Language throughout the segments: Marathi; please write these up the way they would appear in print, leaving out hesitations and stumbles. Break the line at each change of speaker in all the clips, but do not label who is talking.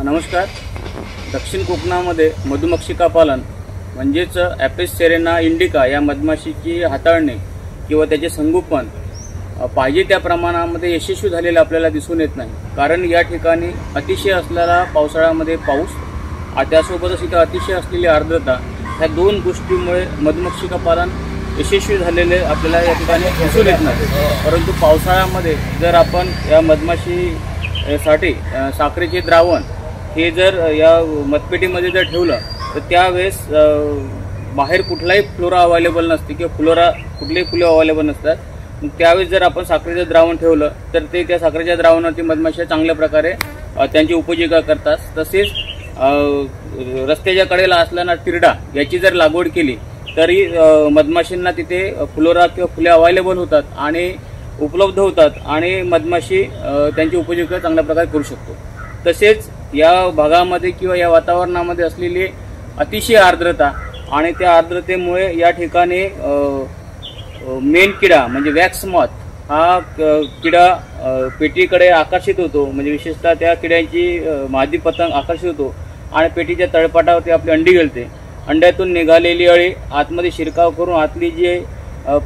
नमस्कार. दक्षिण कोकणामध्ये मधुमक्षिका पालन म्हणजेच ॲपिस सेरेना इंडिका या मधमाशीची हाताळणी किंवा त्याचे संगोपन पाहिजे त्या प्रमाणामध्ये यशस्वी झालेले आपल्याला दिसून येत नाही. कारण या ठिकाणी अतिशय असलेला पावसाळ्यामध्ये पाऊस, त्यासोबतच इथं अतिशय असलेली आर्द्रता, ह्या दोन गोष्टींमुळे मधुमक्षिका पालन यशस्वी झालेले आपल्याला या ठिकाणी दिसून येत नाही. परंतु पावसाळ्यामध्ये जर आपण या मधमाशीसाठी साखरेचे द्रावण हे जर या मतपेटीमध्ये जर ठेवलं तर त्यावेळेस बाहेर कुठलाही फ्लोरा अवेलेबल नसते किंवा कुठलेही फुले अवेलेबल नसतात. त्यावेळेस जर आपण साखरेचं द्रावण ठेवलं तर ते त्या साखरेच्या द्रावणावरती मधमाशा चांगल्या प्रकारे त्यांची उपजीविका करतात. तसेच रस्त्याच्या कडेला असलेला तिरडा याची जर लागवड केली तरी मधमाशींना तिथे फ्लोरा किंवा फुले अवेलेबल होतात आणि उपलब्ध होतात आणि मधमाशी त्यांची उपजीविका चांगल्या प्रकारे करू शकतो. तसेच या भागामध्ये किंवा या वातावरणामध्ये असलेली अतिशय आर्द्रता आणि त्या आर्द्रतेमुळे या ठिकाणी मेन किडा म्हणजे वॅक्स मॉथ हा किडा पेटीकडे आकर्षित होतो. म्हणजे विशेषतः त्या किड्यांची मादी पतंग आकर्षित होतो आणि पेटीच्या तळपाटावरती आपली अंडी घालते. अंड्यातून निघालेली अळी आतमध्ये शिरकाव करून आतली जी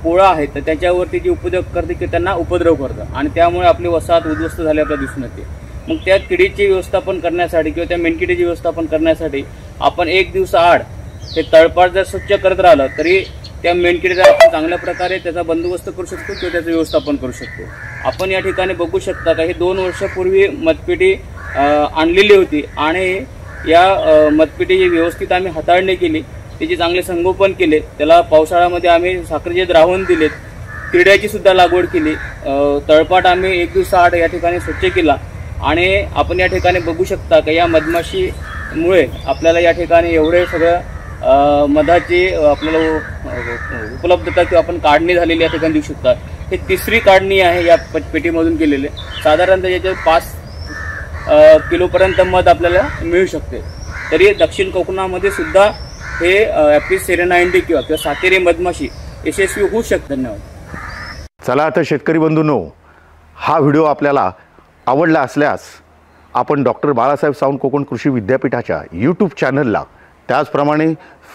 पोळा आहे तर त्याच्यावरती जी उपद्रव करते की त्यांना उपद्रव करतं आणि त्यामुळे आपली वसाहत उद्ध्वस्त झाली आपल्याला दिसून येते. मग त्या किडीची व्यवस्थापन करण्यासाठी किंवा त्या मेणकिडीची व्यवस्थापन करण्यासाठी आपण एक दिवसाआड हे तळपाट जर स्वच्छ करत राहिलं तरी त्या मेणकिडीचा आपण चांगल्या प्रकारे त्याचा बंदोबस्त करू शकतो किंवा त्याचं व्यवस्थापन करू शकतो. आपण या ठिकाणी बघू शकता का हे 2 वर्षापूर्वी मतपेटी आणलेली होती आणि या मतपेटीची व्यवस्थित आम्ही हाताळणी केली, त्याची चांगले संगोपन केले, त्याला पावसाळ्यामध्ये आम्ही साखरेचे द्रावण दिलेत, किड्याची सुद्धा लागवड केली, तळपाट आम्ही एक दिवसाआड या ठिकाणी स्वच्छ केला आणि आपण या ठिकाणी बघू शकता की या मधमाशीमुळे आपल्याला या ठिकाणी एवढे सगळं मधाची आपल्याला उपलब्धता किंवा आपण काढणी झालेली या ठिकाणी देऊ शकता. हे 3री काढणी आहे या पेटीमधून केलेले. साधारणतः याच्यात 5 किलोपर्यंत मध आपल्याला मिळू शकते. तरी दक्षिण कोकणामध्ये सुद्धा हे ॲपिस सेरेना इंडिका किंवा सातेरी मधमाशी यशस्वी होऊ शकते. धन्यवाद.
चला आता शेतकरी बंधूंनो, हा व्हिडिओ आपल्याला आवडला असल्यास आपण डॉक्टर बाळासाहेब सावंत कोकण कृषी विद्यापीठाच्या यूट्यूब चॅनलला, त्याचप्रमाणे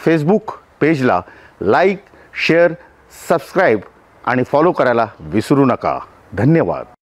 फेसबुक पेजला लाईक, शेअर, सबस्क्राईब आणि फॉलो करायला विसरू नका. धन्यवाद.